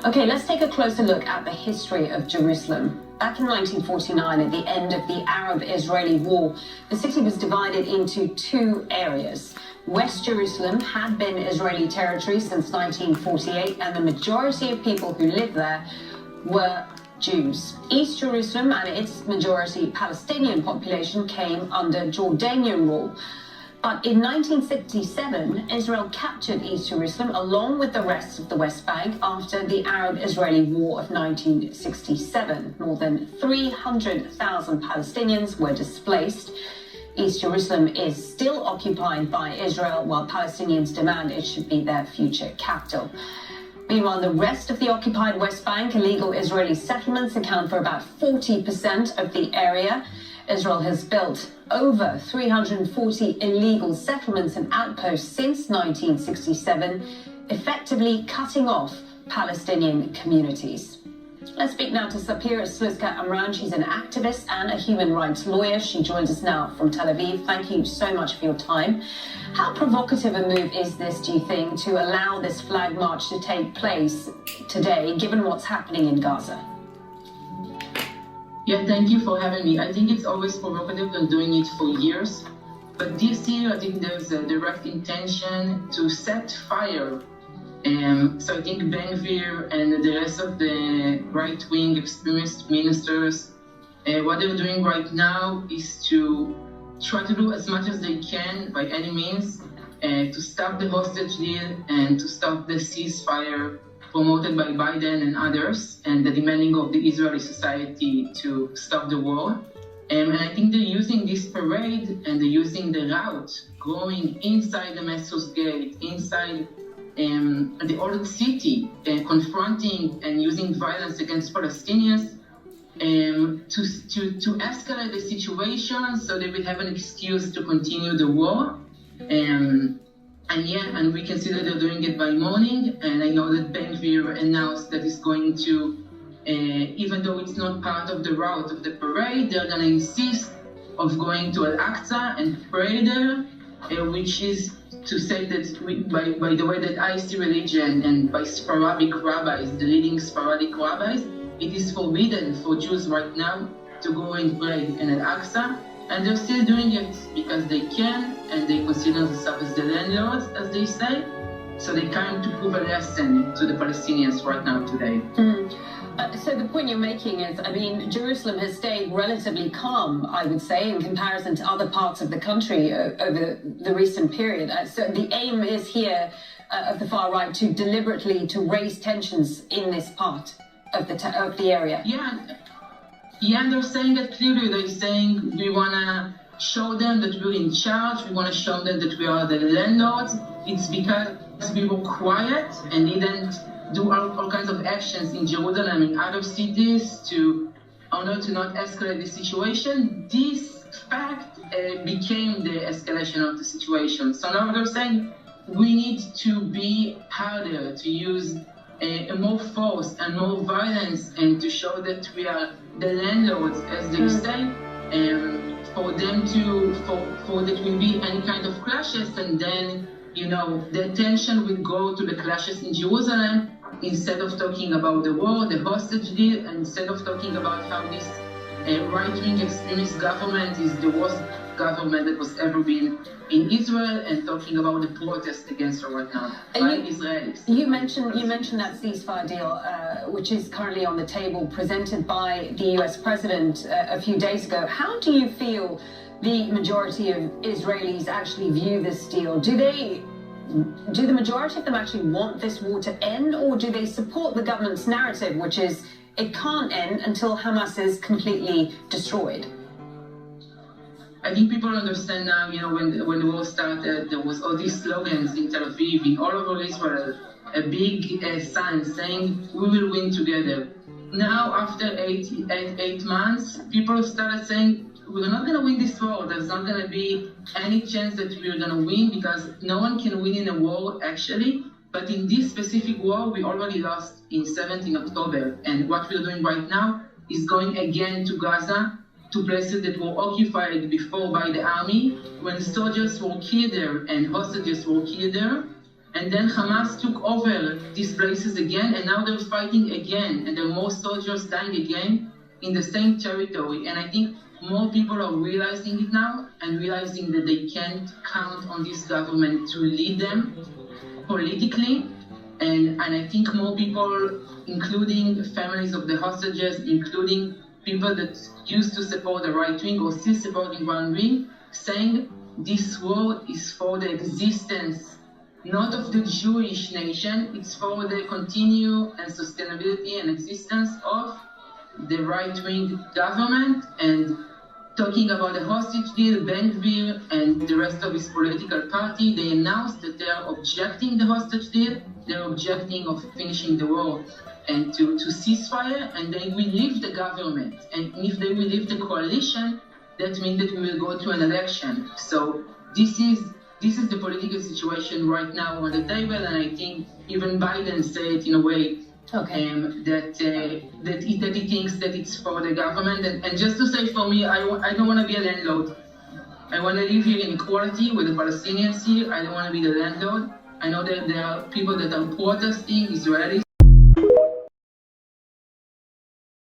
Okay, let's take a closer look at the history of Jerusalem. Back in 1949, at the end of the Arab-Israeli War, the city was divided into two areas. West Jerusalem had been Israeli territory since 1948, and the majority of people who lived there were Jews. East Jerusalem and its majority Palestinian population came under Jordanian rule. But in 1967, Israel captured East Jerusalem along with the rest of the West Bank after the Arab-Israeli War of 1967. More than 300,000 Palestinians were displaced. East Jerusalem is still occupied by Israel, while Palestinians demand it should be their future capital. Meanwhile, the rest of the occupied West Bank, illegal Israeli settlements account for about 40% of the area. Israel has built over 340 illegal settlements and outposts since 1967, effectively cutting off Palestinian communities. Let's speak now to Sapira Sluzka-Amran. She's an activist and a human rights lawyer. She joins us now from Tel Aviv. Thank you so much for your time. How provocative a move is this, do you think, to allow this flag march to take place today, given what's happening in Gaza? Yeah, thank you for having me. I think it's always provocative and doing it for years. But this year, I think there's a direct intention to set fire. So I think Ben-Gvir and the rest of the right-wing extremist ministers, what they're doing right now is to try to do as much as they can by any means to stop the hostage deal and to stop the ceasefire promoted by Biden and others, and the demanding of the Israeli society to stop the war. And I think they're using this parade and they're using the route going inside the Damascus Gate, inside the old city, confronting and using violence against Palestinians to escalate the situation so they will have an excuse to continue the war. And we can see that they're doing it by morning. And I know that Ben-Gvir announced that he's going to, even though it's not part of the route of the parade, they're going to insist of going to Al-Aqsa and pray there, which is to say that by the way that I see religion and by Sephardic rabbis, the leading Sephardic rabbis, it is forbidden for Jews right now to go and pray in Al-Aqsa. And they're still doing it because they can, and they consider themselves as the landlords, as they say. So they come to prove a lesson to the Palestinians right now today. So the point you're making is, I mean, Jerusalem has stayed relatively calm, I would say, in comparison to other parts of the country over the recent period. So the aim is here of the far right to deliberately to raise tensions in this part of the area. Yeah, they're saying it clearly. They're saying we want to show them that we're in charge. We want to show them that we are the landlords. It's because we were quiet and didn't do all kinds of actions in Jerusalem and other cities to not escalate the situation. This fact became the escalation of the situation. So now they're saying we need to be harder, to use more force and more violence, and to show that we are the landlords, as they say, for that will be any kind of clashes, and then the attention will go to the clashes in Jerusalem instead of talking about the war, the hostage deal, and instead of talking about how this right-wing extremist government is the worst government that was ever been in Israel, and talking about the protest against it right now by Israelis. You mentioned that ceasefire deal, which is currently on the table, presented by the US president a few days ago. How do you feel the majority of Israelis actually view this deal? Do the majority of them actually want this war to end, or do they support the government's narrative, which is it can't end until Hamas is completely destroyed? I think people understand now, when the war started, there was all these slogans in Tel Aviv, in all over Israel, a big sign saying, we will win together. Now, after eight months, people started saying, we're not going to win this war. There's not going to be any chance that we're going to win, because no one can win in a war, actually. But in this specific war, we already lost in 17 October. And what we're doing right now is going again to Gaza, to places that were occupied before by the army, when soldiers were killed there and hostages were killed there. And then Hamas took over these places again, and now they're fighting again, and there are more soldiers dying again in the same territory. And I think more people are realizing it now and realizing that they can't count on this government to lead them politically. And I think more people, including families of the hostages, including people that used to support the right wing or still supporting right wing, saying this war is for the existence not of the Jewish nation, it's for the continue and sustainability and existence of the right-wing government. And talking about the hostage deal, Ben-Gvir and the rest of his political party, they announced that they are objecting the hostage deal, they're objecting of finishing the war and to ceasefire, and they will leave the government. And if they will leave the coalition, that means that we will go to an election. So this is the political situation right now on the table, and I think even Biden said it in a way that he thinks that it's for the government. And just to say, for me, I don't want to be a landlord. I want to live here in equality with the Palestinians here. I don't want to be the landlord. I know that there are people that are protesting, Israelis.